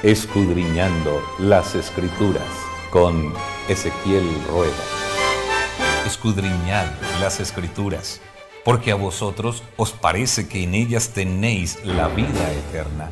Escudriñando las Escrituras con Ezequiel Rueda. Escudriñad las Escrituras, porque a vosotros os parece que en ellas tenéis la vida eterna.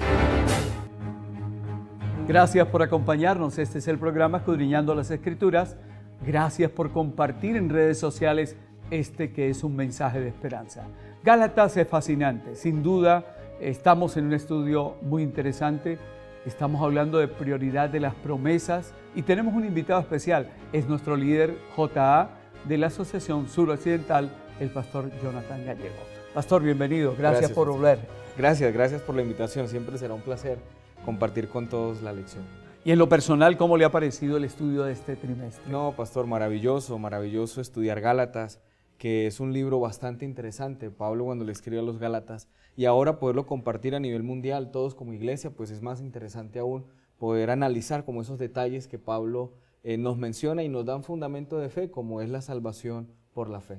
Gracias por acompañarnos. Este es el programa Escudriñando las Escrituras. Gracias por compartir en redes sociales que es un mensaje de esperanza. Gálatas es fascinante. Sin duda, estamos en un estudio muy interesante. Estamos hablando de prioridad de las promesas y tenemos un invitado especial. Es nuestro líder J.A. de la Asociación Suroccidental, el pastor Jonathan Gallego. Pastor, bienvenido. Gracias por volver. Gracias por la invitación. Siempre será un placer compartir con todos la lección. Y en lo personal, ¿cómo le ha parecido el estudio de este trimestre? No, pastor, maravilloso estudiar Gálatas, que es un libro bastante interesante, Pablo cuando le escribe a los Gálatas, y ahora poderlo compartir a nivel mundial, todos como iglesia, pues es más interesante aún poder analizar como esos detalles que Pablo nos menciona y nos dan fundamento de fe, como es la salvación por la fe.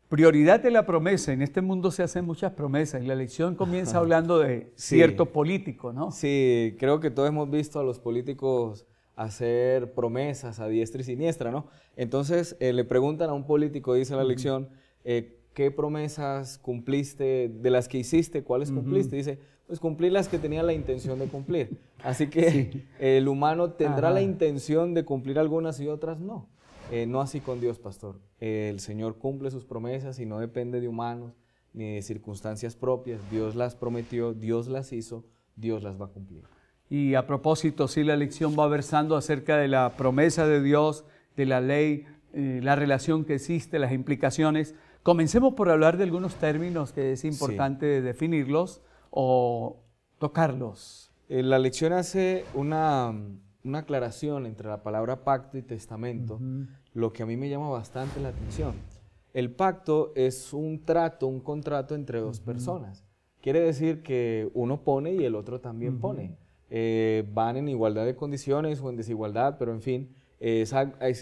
Prioridad de la promesa. En este mundo se hacen muchas promesas y la lección comienza hablando de cierto político, ¿no? Sí, creo que todos hemos visto a los políticos hacer promesas a diestra y siniestra, ¿no? Entonces le preguntan a un político, dice la lección, ¿qué promesas cumpliste de las que hiciste? ¿Cuáles cumpliste? Dice, pues cumplí las que tenía la intención de cumplir. Así que el humano tendrá la intención de cumplir algunas y otras no. No así con Dios, pastor. El Señor cumple sus promesas y no depende de humanos ni de circunstancias propias. Dios las prometió, Dios las hizo, Dios las va a cumplir. Y a propósito, sí, la lección va versando acerca de la promesa de Dios, de la ley, la relación que existe, las implicaciones. Comencemos por hablar de algunos términos que es importante definirlos o tocarlos. La lección hace una aclaración entre la palabra pacto y testamento, lo que a mí me llama bastante la atención. El pacto es un trato, un contrato entre dos personas. Quiere decir que uno pone y el otro también pone. Van en igualdad de condiciones o en desigualdad, pero en fin, es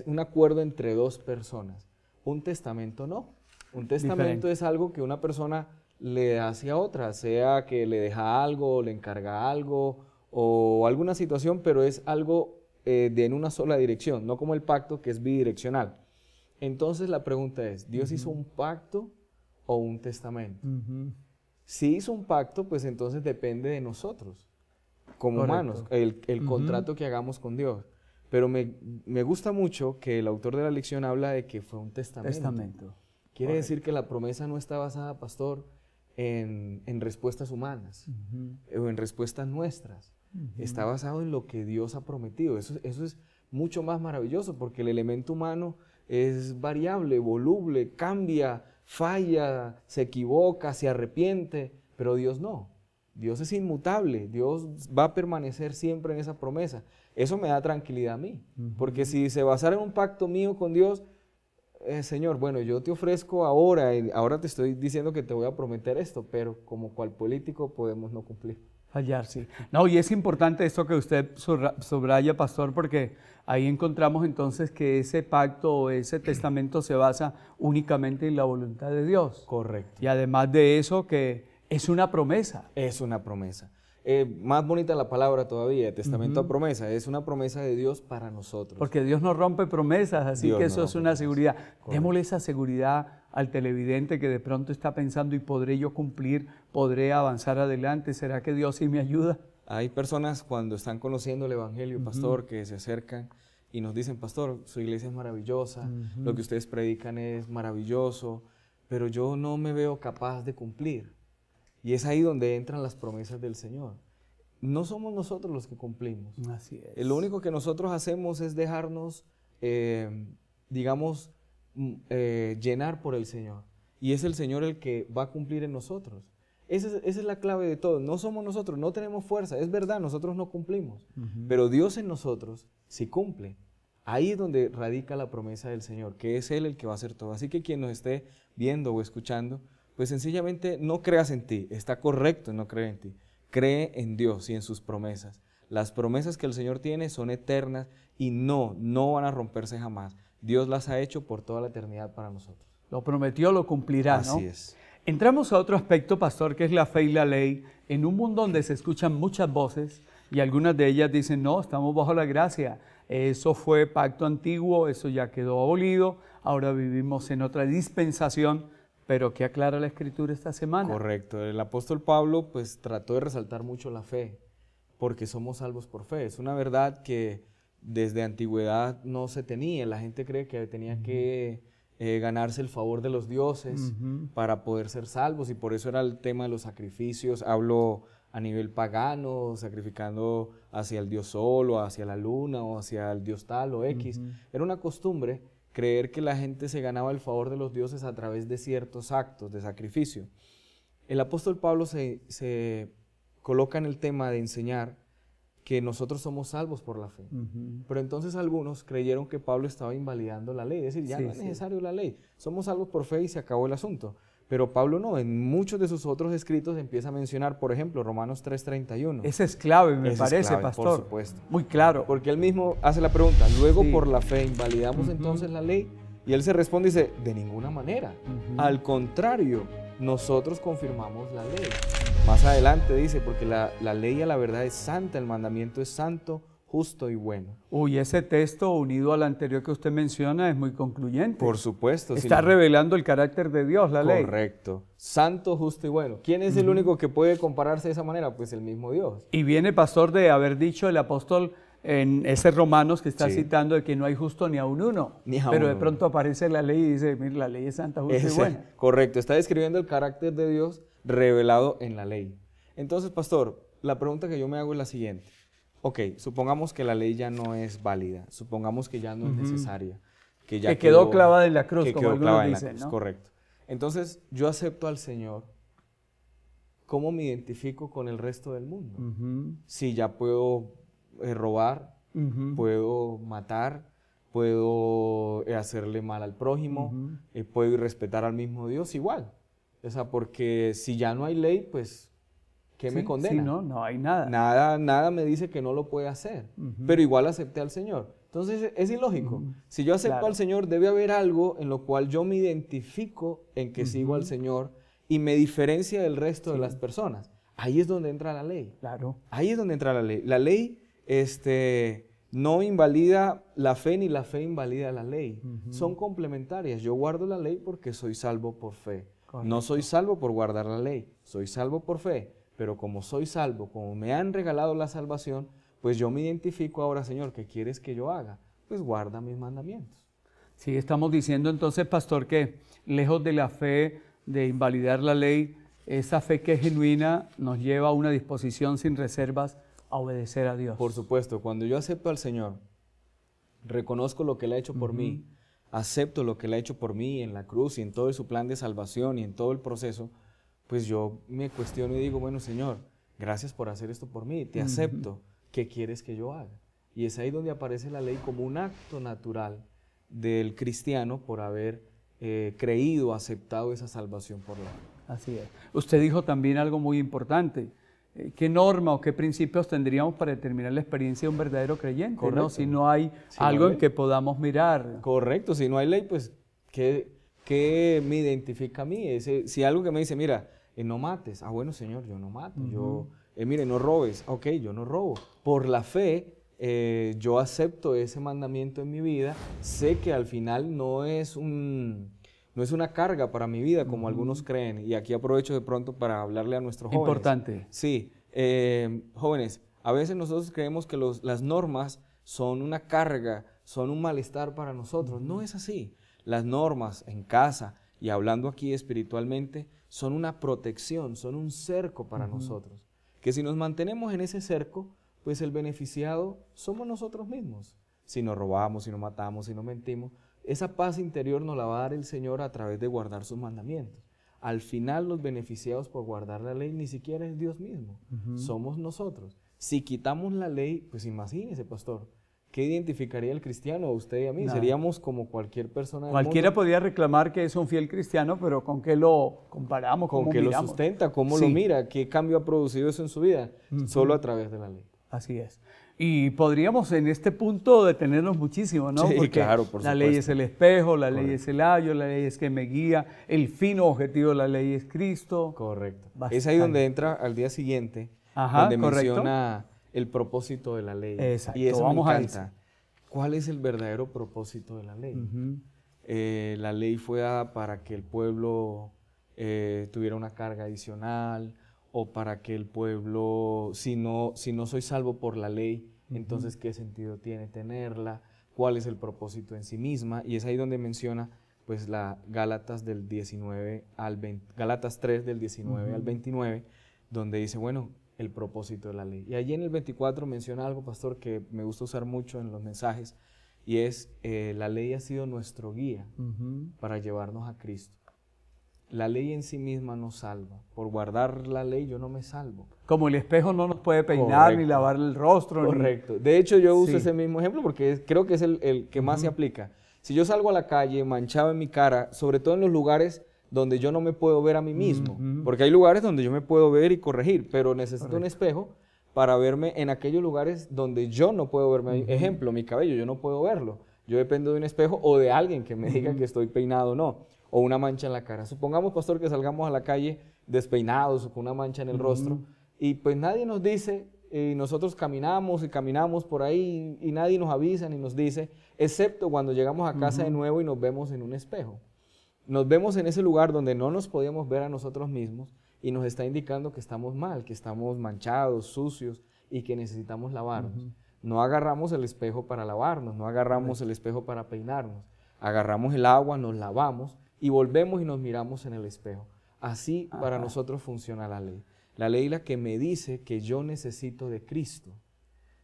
un acuerdo entre dos personas. Un testamento no. Un testamento es algo que una persona le hace a otra, sea que le deja algo, le encarga algo o alguna situación, pero es algo en una sola dirección, no como el pacto que es bidireccional. Entonces la pregunta es, ¿Dios hizo un pacto o un testamento? Si hizo un pacto, pues entonces depende de nosotros, como humanos, el contrato que hagamos con Dios. Pero me gusta mucho que el autor de la lección habla de que fue un testamento. Quiere decir que la promesa no está basada, pastor, en respuestas humanas o en respuestas nuestras. Está basado en lo que Dios ha prometido. Eso es mucho más maravilloso porque el elemento humano es variable, voluble, cambia, falla, se equivoca, se arrepiente, pero Dios no. Dios es inmutable, Dios va a permanecer siempre en esa promesa. Eso me da tranquilidad a mí, porque si se basara en un pacto mío con Dios, Señor, bueno, yo te ofrezco ahora te estoy diciendo que te voy a prometer esto, pero como cual político podemos no cumplir. Fallar, sí. No, y es importante esto que usted subraya, pastor, porque ahí encontramos entonces que ese pacto o ese testamento se basa únicamente en la voluntad de Dios. Correcto. Y además de eso, que es una promesa. Es una promesa. Más bonita la palabra todavía, testamento a promesa, es una promesa de Dios para nosotros. Porque Dios no rompe promesas, así Dios que eso es una seguridad. Démosle esa seguridad al televidente que de pronto está pensando, ¿y podré yo cumplir? ¿Podré avanzar adelante? ¿Será que Dios sí me ayuda? Hay personas cuando están conociendo el Evangelio, pastor, que se acercan y nos dicen, pastor, su iglesia es maravillosa, lo que ustedes predican es maravilloso, pero yo no me veo capaz de cumplir. Y es ahí donde entran las promesas del Señor. No somos nosotros los que cumplimos. Así es. Lo único que nosotros hacemos es dejarnos, llenar por el Señor. Y es el Señor el que va a cumplir en nosotros. Esa es la clave de todo. No somos nosotros, no tenemos fuerza. Es verdad, nosotros no cumplimos. Pero Dios en nosotros sí cumple. Ahí es donde radica la promesa del Señor, que es Él el que va a hacer todo. Así que quien nos esté viendo o escuchando, pues sencillamente no creas en ti, está correcto no creer en ti, cree en Dios y en sus promesas. Las promesas que el Señor tiene son eternas y no van a romperse jamás. Dios las ha hecho por toda la eternidad para nosotros. Lo prometió, lo cumplirá, ¿no? Así es. Entramos a otro aspecto, pastor, que es la fe y la ley, en un mundo donde se escuchan muchas voces, Y algunas de ellas dicen, no, estamos bajo la gracia. Eso fue pacto antiguo, eso ya quedó abolido, ahora vivimos en otra dispensación. Pero ¿qué aclara la Escritura esta semana? Correcto. El apóstol Pablo pues trató de resaltar mucho la fe, porque somos salvos por fe. Es una verdad que desde antigüedad no se tenía. La gente cree que tenía que ganarse el favor de los dioses para poder ser salvos, y por eso era el tema de los sacrificios. Hablo a nivel pagano, sacrificando hacia el dios Sol o hacia la luna o hacia el dios tal o X. Era una costumbre creer que la gente se ganaba el favor de los dioses a través de ciertos actos de sacrificio. El apóstol Pablo se coloca en el tema de enseñar que nosotros somos salvos por la fe. Pero entonces algunos creyeron que Pablo estaba invalidando la ley, es decir, ya no es necesario la ley, somos salvos por fe y se acabó el asunto. Pero Pablo no, en muchos de sus otros escritos empieza a mencionar, por ejemplo, Romanos 3:31. Ese es clave, me Ese parece, es clave, pastor. por supuesto. Muy claro. Porque él mismo hace la pregunta, luego por la fe invalidamos entonces la ley, y él se responde y dice, de ninguna manera. Al contrario, nosotros confirmamos la ley. Más adelante dice, porque la ley a la verdad es santa, el mandamiento es santo, justo y bueno. Uy, ese texto unido al anterior que usted menciona es muy concluyente. Por supuesto. Está revelando el carácter de Dios, la ley. Correcto. Santo, justo y bueno. ¿Quién es el único que puede compararse de esa manera? Pues el mismo Dios. Y viene, pastor, de haber dicho el apóstol en ese Romanos que está citando de que no hay justo ni a un uno. Pero de pronto aparece la ley y dice, mire, la ley es santa, justa y buena. Correcto. Está describiendo el carácter de Dios revelado en la ley. Entonces, pastor, la pregunta que yo me hago es la siguiente. Ok, supongamos que la ley ya no es válida, supongamos que ya no es necesaria, que ya quedó clavada en la cruz, como algunos dicen, ¿no? Correcto. Entonces, yo acepto al Señor, ¿cómo me identifico con el resto del mundo? Si ya puedo robar, puedo matar, puedo hacerle mal al prójimo, puedo irrespetar al mismo Dios, igual. O sea, porque si ya no hay ley, pues ¿qué me condena? Sí, no hay nada. Nada me dice que no lo puede hacer, pero igual acepté al Señor. Entonces es ilógico. Si yo acepto al Señor, debe haber algo en lo cual yo me identifico en que sigo al Señor y me diferencia del resto de las personas. Ahí es donde entra la ley. Claro. Ahí es donde entra la ley. La ley no invalida la fe ni la fe invalida la ley. Son complementarias. Yo guardo la ley porque soy salvo por fe. Correcto. No soy salvo por guardar la ley, soy salvo por fe. Pero como soy salvo, como me han regalado la salvación, pues yo me identifico ahora, Señor, ¿qué quieres que yo haga? Pues guarda mis mandamientos. Sí, estamos diciendo entonces, pastor, que lejos de la fe de invalidar la ley, esa fe que es genuina nos lleva a una disposición sin reservas a obedecer a Dios. Por supuesto, cuando yo acepto al Señor, reconozco lo que Él ha hecho por mí, acepto lo que Él ha hecho por mí en la cruz y en todo su plan de salvación y en todo el proceso, pues yo me cuestiono y digo, bueno, Señor, gracias por hacer esto por mí, te acepto, ¿qué quieres que yo haga? Y es ahí donde aparece la ley como un acto natural del cristiano por haber creído, aceptado esa salvación por la fe. Así es. Usted dijo también algo muy importante. ¿Qué norma o qué principios tendríamos para determinar la experiencia de un verdadero creyente? ¿No? Si no hay algo en que podamos mirar. Correcto, si no hay ley, pues, ¿qué me identifica a mí? Si algo que me dice, mira, no mates, bueno, Señor, yo no mato. Mire, no robes, ok, yo no robo. Por la fe, yo acepto ese mandamiento en mi vida, sé que al final no es una carga para mi vida como algunos creen, y aquí aprovecho de pronto para hablarle a nuestros jóvenes. Importante. Sí, jóvenes, a veces nosotros creemos que las normas son una carga, son un malestar para nosotros. No es así. Las normas en casa y hablando aquí espiritualmente son una protección, son un cerco para nosotros. Que si nos mantenemos en ese cerco, pues el beneficiado somos nosotros mismos. Si no robamos, si no matamos, si no mentimos, esa paz interior nos la va a dar el Señor a través de guardar sus mandamientos. Al final los beneficiados por guardar la ley ni siquiera es Dios mismo, somos nosotros. Si quitamos la ley, pues imagínese, pastor, ¿qué identificaría el cristiano a usted y a mí? Nada. Seríamos como cualquier persona del Cualquiera mundo. podría reclamar que es un fiel cristiano, pero ¿con qué lo comparamos? ¿Con qué miramos? lo sustenta? ¿Cómo lo mira? ¿Qué cambio ha producido eso en su vida? Solo a través de la ley. Así es. Y podríamos en este punto detenernos muchísimo, ¿no? Sí, porque claro, por la ley supuesto. es el espejo, la ley es el ayo, la ley es que me guía, el fin objetivo de la ley es Cristo. Correcto. Bastante. Es ahí donde entra al día siguiente, Ajá, donde correcto. menciona el propósito de la ley. Exacto, Y eso vamos me a encanta. ¿Cuál es el verdadero propósito de la ley? La ley fue dada para que el pueblo tuviera una carga adicional, o para que el pueblo, si no soy salvo por la ley, entonces ¿qué sentido tiene tenerla? ¿Cuál es el propósito en sí misma? Y es ahí donde menciona pues la Gálatas 3 del 19 al 29, donde dice, bueno, el propósito de la ley. Y allí en el 24 menciona algo, pastor, que me gusta usar mucho en los mensajes, y es, la ley ha sido nuestro guía para llevarnos a Cristo. La ley en sí misma nos salva. Por guardar la ley yo no me salvo. Como el espejo no nos puede peinar, Correcto. ni lavar el rostro. Correcto. De hecho, yo uso Sí. ese mismo ejemplo porque creo que es el que más se aplica. Si yo salgo a la calle manchado en mi cara, sobre todo en los lugares donde yo no me puedo ver a mí mismo, porque hay lugares donde yo me puedo ver y corregir, pero necesito un espejo para verme en aquellos lugares donde yo no puedo verme a mí. Ejemplo, mi cabello, yo no puedo verlo. Yo dependo de un espejo o de alguien que me diga que estoy peinado o no, o una mancha en la cara. Supongamos, pastor, que salgamos a la calle despeinados o con una mancha en el rostro, y pues nadie nos dice, y nosotros caminamos y caminamos por ahí y nadie nos avisa ni nos dice, excepto cuando llegamos a casa de nuevo y nos vemos en un espejo. Nos vemos en ese lugar donde no nos podíamos ver a nosotros mismos y nos está indicando que estamos mal, que estamos manchados, sucios y que necesitamos lavarnos. No agarramos el espejo para lavarnos, no agarramos el espejo para peinarnos. Agarramos el agua, nos lavamos y volvemos y nos miramos en el espejo. Así para nosotros funciona la ley. La ley es la que me dice que yo necesito de Cristo.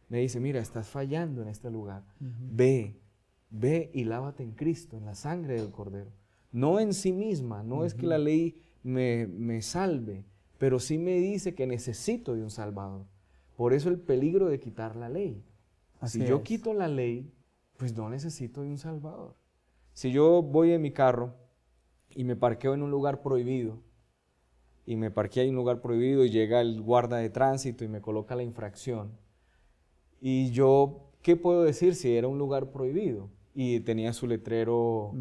Me dice, mira, estás fallando en este lugar. Ve y lávate en Cristo, en la sangre del Cordero. No en sí misma, no es que la ley me salve, pero sí me dice que necesito de un Salvador. Por eso el peligro de quitar la ley. Si yo quito la ley, pues no necesito de un Salvador. Si yo voy en mi carro y me parqueo en un lugar prohibido, y me parqué en un lugar prohibido y llega el guarda de tránsito y me coloca la infracción, y yo, ¿qué puedo decir si era un lugar prohibido? Y tenía su letrero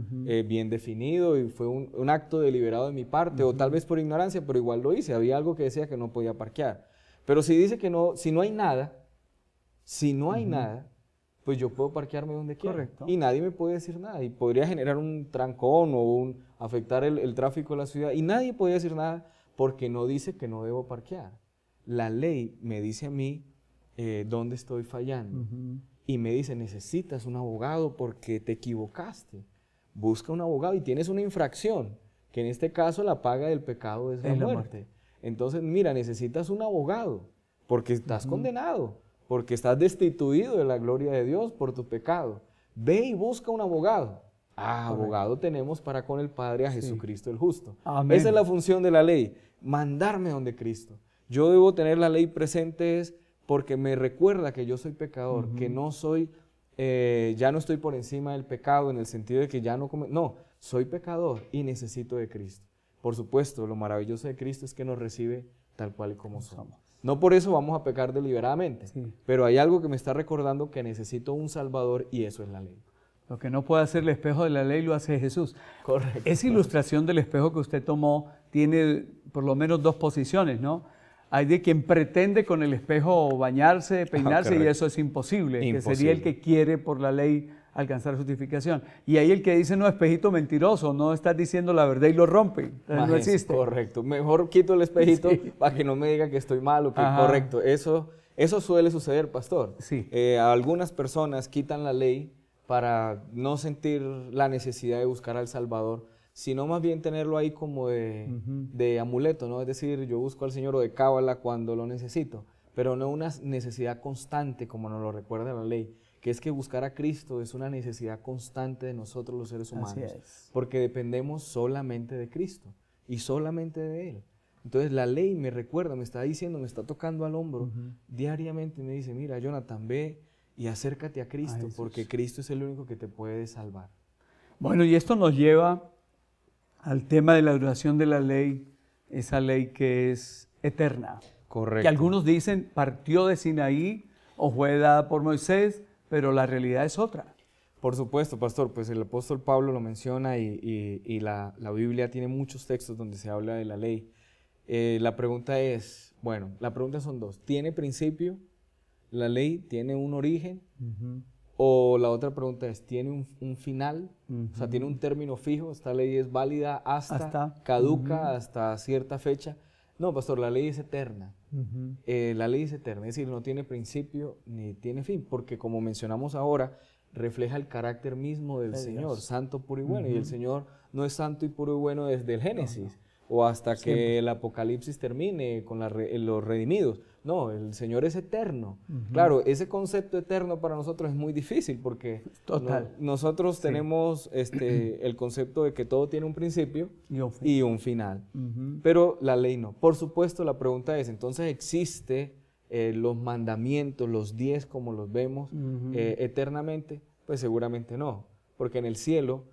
bien definido y fue un acto deliberado de mi parte, o tal vez por ignorancia, pero igual lo hice. Había algo que decía que no podía parquear. Pero si dice que no, si no hay nada, pues yo puedo parquearme donde quiera. Correcto. Y nadie me puede decir nada. Y podría generar un trancón o afectar el tráfico de la ciudad. Y nadie podría decir nada porque no dice que no debo parquear. La ley me dice a mí dónde estoy fallando. Y me dice, necesitas un abogado porque te equivocaste. Busca un abogado y tienes una infracción, que en este caso la paga del pecado es la muerte. Entonces, mira, necesitas un abogado porque estás condenado, porque estás destituido de la gloria de Dios por tu pecado. Ve y busca un abogado. Abogado tenemos para con el Padre a Jesucristo el justo. Amén. Esa es la función de la ley, mandarme donde Cristo. Yo debo tener la ley presente porque me recuerda que yo soy pecador, que no soy, ya no estoy por encima del pecado en el sentido de que ya no, soy pecador y necesito de Cristo. Por supuesto, lo maravilloso de Cristo es que nos recibe tal cual y como somos. No por eso vamos a pecar deliberadamente, pero hay algo que me está recordando que necesito un Salvador y eso es la ley. Lo que no puede hacer el espejo de la ley lo hace Jesús. Correcto. Esa ilustración del espejo que usted tomó tiene por lo menos dos posiciones, ¿no? Hay de quien pretende con el espejo bañarse, peinarse, y eso es imposible, que sería el que quiere por la ley alcanzar justificación. Y hay el que dice, no, espejito mentiroso, no estás diciendo la verdad y lo rompe. No existe. Correcto. Mejor quito el espejito para que no me diga que estoy mal o que correcto. Eso suele suceder, pastor. Sí. Algunas personas quitan la ley para no sentir la necesidad de buscar al Salvador, sino más bien tenerlo ahí como de amuleto, ¿no? Es decir, yo busco al Señor o de cábala cuando lo necesito, pero no una necesidad constante como nos lo recuerda la ley, que es que buscar a Cristo es una necesidad constante de nosotros los seres humanos, porque dependemos solamente de Cristo y solamente de Él. Entonces la ley me recuerda, me está diciendo, me está tocando al hombro diariamente y me dice, mira, Jonathan, ve y acércate a Cristo, porque Cristo es el único que te puede salvar. Bueno, y esto nos lleva al tema de la duración de la ley, esa ley que es eterna. Correcto. Que algunos dicen partió de Sinaí o fue dada por Moisés, pero la realidad es otra. Por supuesto, pastor, pues el apóstol Pablo lo menciona y la Biblia tiene muchos textos donde se habla de la ley. La pregunta son dos. ¿Tiene principio? ¿La ley tiene un origen? O la otra pregunta es, ¿tiene un final? O sea, ¿tiene un término fijo? ¿Esta ley es válida hasta caduca, hasta cierta fecha? No, pastor, la ley es eterna. La ley es eterna, es decir, no tiene principio ni tiene fin, porque como mencionamos ahora, refleja el carácter mismo del Señor, santo, puro y bueno. Y el Señor no es santo y puro y bueno desde el Génesis o hasta que el Apocalipsis termine con los redimidos. No, el Señor es eterno. Claro, ese concepto eterno para nosotros es muy difícil porque nosotros tenemos el concepto de que todo tiene un principio y un final. Pero la ley no. Por supuesto, la pregunta es, entonces, ¿existe los mandamientos, los 10 como los vemos eternamente? Pues seguramente no, porque en el cielo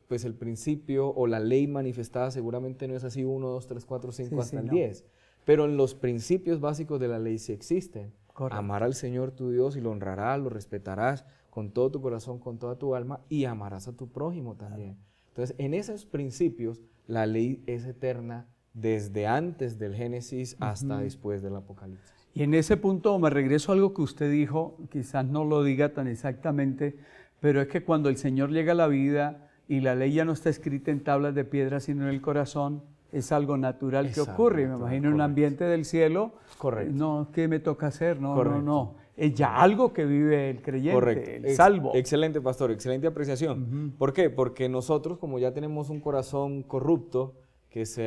pues el principio o la ley manifestada seguramente no es así 1, 2, 3, 4, 5 hasta el 10. Pero en los principios básicos de la ley sí existen. Correcto. Amar al Señor tu Dios y lo honrarás, lo respetarás con todo tu corazón, con toda tu alma y amarás a tu prójimo también. Entonces, en esos principios la ley es eterna desde antes del Génesis hasta después del Apocalipsis. Y en ese punto me regreso a algo que usted dijo, quizás no lo diga tan exactamente, pero es que cuando el Señor llega a la vida y la ley ya no está escrita en tablas de piedra sino en el corazón, es algo natural que ocurre. Me imagino en un ambiente del cielo. Correcto. No, ¿qué me toca hacer? No, no. Es ya algo que vive el creyente, el salvo. Excelente, pastor, excelente apreciación. ¿Por qué? Porque nosotros, como ya tenemos un corazón corrupto, que se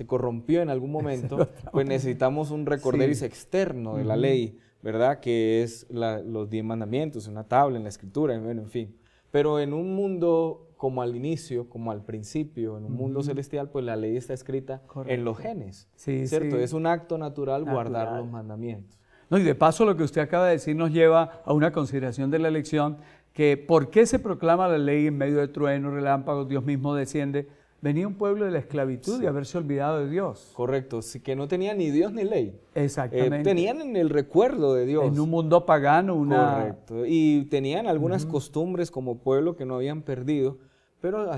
corrompió en algún momento, pues necesitamos un recorderis externo de la ley, ¿verdad? Que es los 10 mandamientos, una tabla en la escritura, bueno, en fin. Pero en un mundo como al inicio, como al principio, en un mundo celestial, pues la ley está escrita en los genes, ¿cierto? Es un acto natural guardar los mandamientos. No, y de paso lo que usted acaba de decir nos lleva a una consideración de la lección, que ¿por qué se proclama la ley en medio de truenos, relámpagos, Dios mismo desciende? Venía un pueblo de la esclavitud y haberse olvidado de Dios. Correcto, sí, que no tenía ni Dios ni ley. Exactamente. Tenían en el recuerdo de Dios. En un mundo pagano. Correcto, y tenían algunas costumbres como pueblo que no habían perdido, pero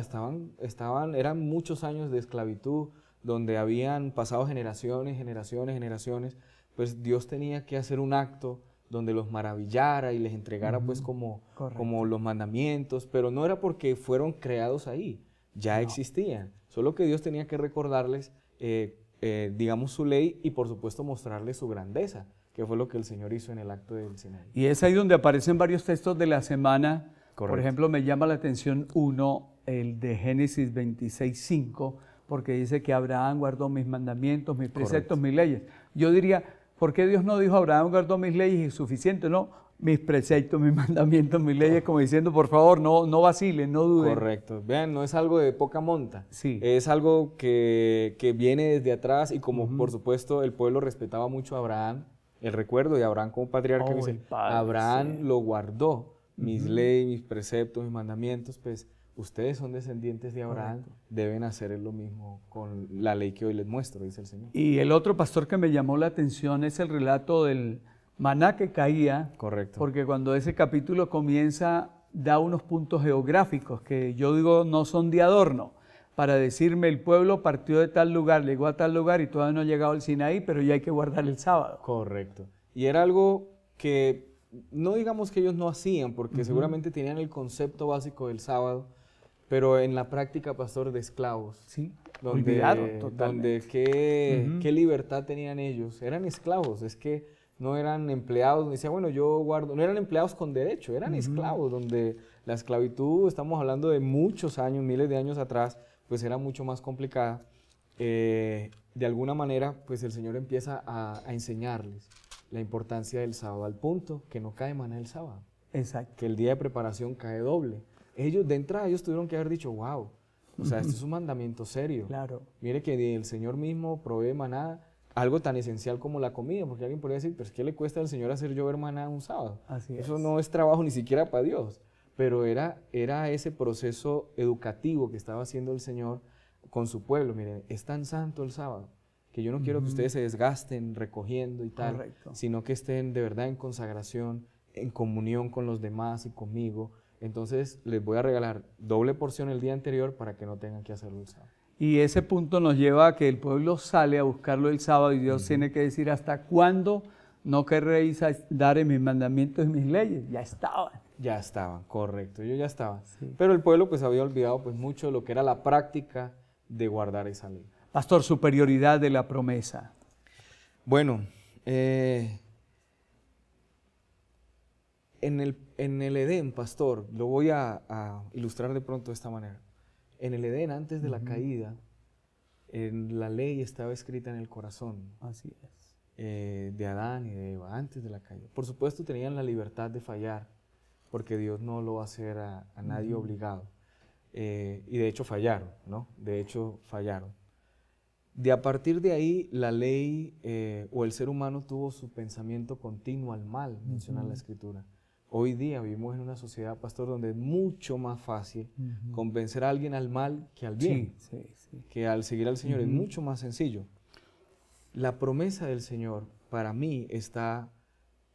eran muchos años de esclavitud, donde habían pasado generaciones, pues Dios tenía que hacer un acto donde los maravillara y les entregara pues como los mandamientos, pero no era porque fueron creados ahí. Ya existían, solo que Dios tenía que recordarles, digamos, su ley y por supuesto mostrarles su grandeza, que fue lo que el Señor hizo en el acto del Sinaí. Y es ahí donde aparecen varios textos de la semana. Por ejemplo, me llama la atención uno, el de Génesis 26:5, porque dice que Abraham guardó mis mandamientos, mis preceptos, mis leyes. Yo diría, ¿por qué Dios no dijo Abraham guardó mis leyes y es suficiente? No, mis preceptos, mis mandamientos, mis leyes, como diciendo, por favor, no vacilen, no duden. Correcto. Vean, no es algo de poca monta. Sí. Es algo que viene desde atrás y como por supuesto el pueblo respetaba mucho a Abraham, el recuerdo de Abraham como patriarca, Abraham lo guardó, mis leyes, mis preceptos, mis mandamientos, pues ustedes son descendientes de Abraham, deben hacer lo mismo con la ley que hoy les muestro, dice el Señor. Y el otro, pastor, que me llamó la atención es el relato del maná que caía. Correcto. Porque cuando ese capítulo comienza, da unos puntos geográficos que yo digo no son de adorno, para decirme el pueblo partió de tal lugar, llegó a tal lugar y todavía no ha llegado al Sinaí, pero ya hay que guardar el sábado. Correcto. Y era algo que no digamos que ellos no hacían, porque seguramente tenían el concepto básico del sábado, pero en la práctica, pastor, de esclavos. Sí, olvidaron totalmente. ¿Qué libertad tenían ellos? Eran esclavos, es que no eran empleados, decía, bueno, yo guardo, no eran empleados con derecho, eran esclavos, donde la esclavitud, estamos hablando de muchos años, miles de años atrás, pues era mucho más complicada. De alguna manera, pues el Señor empieza a enseñarles la importancia del sábado, al punto que no cae maná el sábado. Exacto. Que el día de preparación cae doble. Ellos, de entrada, ellos tuvieron que haber dicho, wow, o sea, esto es un mandamiento serio. Claro. Mire que el Señor mismo provee maná, algo tan esencial como la comida, porque alguien podría decir, pero ¿qué le cuesta al Señor hacer llover maná un sábado? Así es. Eso no es trabajo ni siquiera para Dios, pero era ese proceso educativo que estaba haciendo el Señor con su pueblo. Mire, es tan santo el sábado, que yo no quiero que ustedes se desgasten recogiendo y tal, sino que estén de verdad en consagración, en comunión con los demás y conmigo. Entonces les voy a regalar doble porción el día anterior para que no tengan que hacerlo el sábado. Y ese punto nos lleva a que el pueblo sale a buscarlo el sábado y Dios tiene que decir hasta cuándo no querréis dar en mis mandamientos y mis leyes. Ya estaban. Ya estaban, correcto, ellos ya estaban. Sí. Pero el pueblo pues había olvidado pues mucho de lo que era la práctica de guardar esa ley. Pastor, superioridad de la promesa. Bueno, en el Edén, pastor, lo voy a ilustrar de pronto de esta manera. En el Edén, antes de la caída, la ley estaba escrita en el corazón. Así es. De Adán y de Eva, antes de la caída. Por supuesto, tenían la libertad de fallar, porque Dios no lo va a hacer a nadie obligado. Y de hecho fallaron, ¿no? De hecho fallaron. A partir de ahí, la ley o el ser humano tuvo su pensamiento continuo al mal, menciona la Escritura. Hoy día vivimos en una sociedad, pastor, donde es mucho más fácil convencer a alguien al mal que al bien. Sí, sí. Que al seguir al Señor es mucho más sencillo. La promesa del Señor para mí está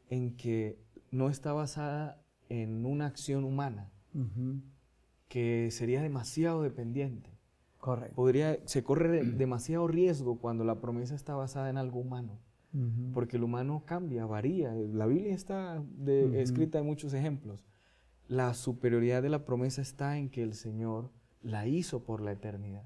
en que no está basada en una acción humana, que sería demasiado dependiente. Correcto. Se corre demasiado riesgo cuando la promesa está basada en algo humano, porque el humano cambia, varía. La Biblia está escrita en muchos ejemplos. La superioridad de la promesa está en que el Señor la hizo por la eternidad.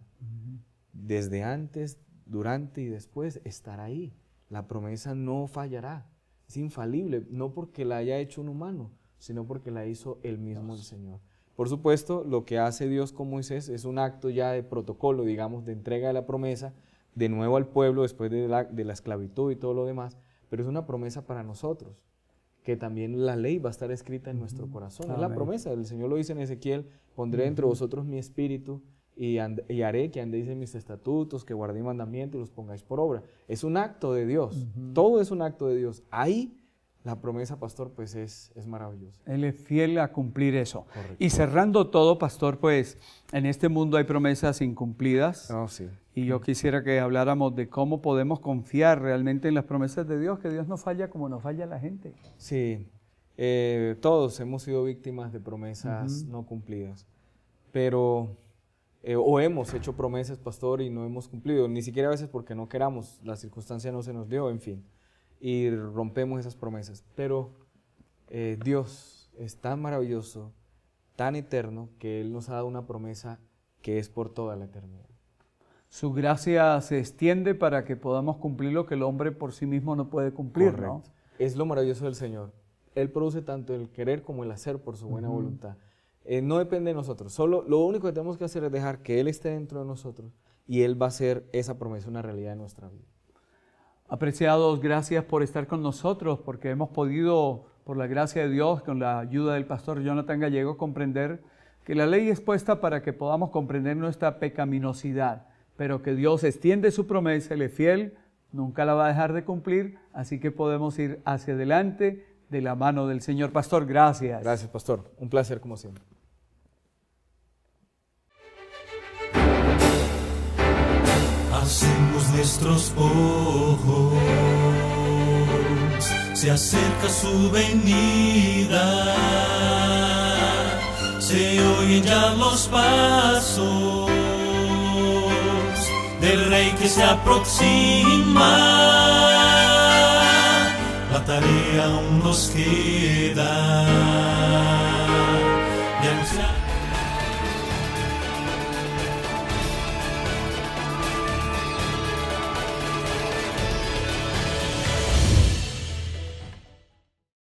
Desde antes, durante y después estará ahí. La promesa no fallará, es infalible, no porque la haya hecho un humano, sino porque la hizo el mismo el Señor. Por supuesto, lo que hace Dios con Moisés es un acto ya de protocolo, digamos, de entrega de la promesa, de nuevo al pueblo después de la esclavitud y todo lo demás, pero es una promesa para nosotros, que también la ley va a estar escrita en nuestro corazón. Amén. Es la promesa, el Señor lo dice en Ezequiel, pondré entre vosotros mi espíritu, y haré que andéis en mis estatutos, que guardéis mandamientos y los pongáis por obra. Es un acto de Dios, todo es un acto de Dios. Ahí la promesa, pastor, pues es maravillosa. Él es fiel a cumplir eso. Correcto. Y cerrando todo, pastor, pues en este mundo hay promesas incumplidas. Oh, sí. Y yo quisiera que habláramos de cómo podemos confiar realmente en las promesas de Dios, que Dios no falla como no falla la gente. Sí, todos hemos sido víctimas de promesas no cumplidas, pero... o hemos hecho promesas, pastor, y no hemos cumplido, ni siquiera a veces porque no queramos, la circunstancia no se nos dio, en fin, y rompemos esas promesas. Pero Dios es tan maravilloso, tan eterno, que Él nos ha dado una promesa que es por toda la eternidad. Su gracia se extiende para que podamos cumplir lo que el hombre por sí mismo no puede cumplir, Correcto. ¿no? Es lo maravilloso del Señor. Él produce tanto el querer como el hacer por su buena voluntad. No depende de nosotros, solo lo único que tenemos que hacer es dejar que Él esté dentro de nosotros y Él va a hacer esa promesa una realidad en nuestra vida. Apreciados, gracias por estar con nosotros, porque hemos podido, por la gracia de Dios, con la ayuda del pastor Jonathan Gallego, comprender que la ley es puesta para que podamos comprender nuestra pecaminosidad, pero que Dios extiende su promesa, Él es fiel, nunca la va a dejar de cumplir, así que podemos ir hacia adelante de la mano del Señor. Pastor, gracias. Gracias, pastor. Un placer como siempre. Hacemos nuestros ojos, se acerca su venida, se oyen ya los pasos del Rey que se aproxima. La tarea aún nos queda de anunciar.